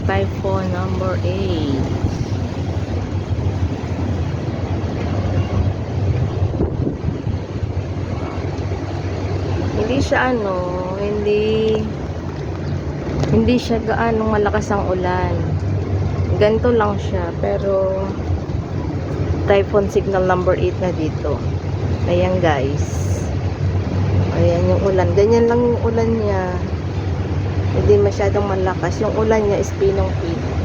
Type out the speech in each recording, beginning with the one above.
Typhoon number 8. Hindi siya hindi siya gaano malakas ang ulan. Ganito lang siya, pero typhoon signal number 8 na dito. Ayan guys. Ayan yung ulan. Ganyan lang yung ulan niya. Hindi masyadong malakas. Yung ulan niya is pinong-pinong.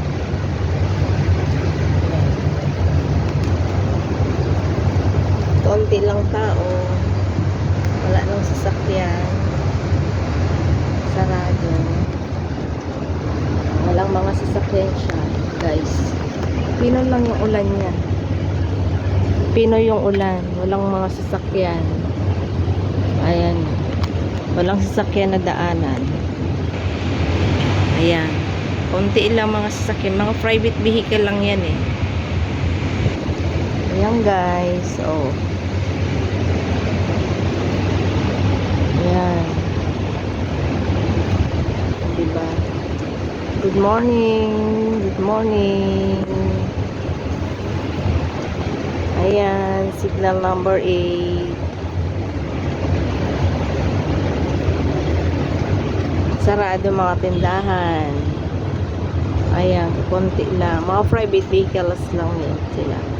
Konti lang tao. Wala nang sasakyan. Sarado. Walang mga sasakyan siya, guys. Pino lang yung ulan niya. Pino yung ulan. Walang mga sasakyan. Ayan. Walang sasakyan na daanan. Ayan. Konti lang mga sasakyan. Mga private vehicle lang yan eh. Ayan guys. Oh. Ayan. Diba? Good morning. Good morning. Ayan. Signal number 8. Sarado mga tindahan. Ayan. Konti lang. Mga private vehicles lang yun sila.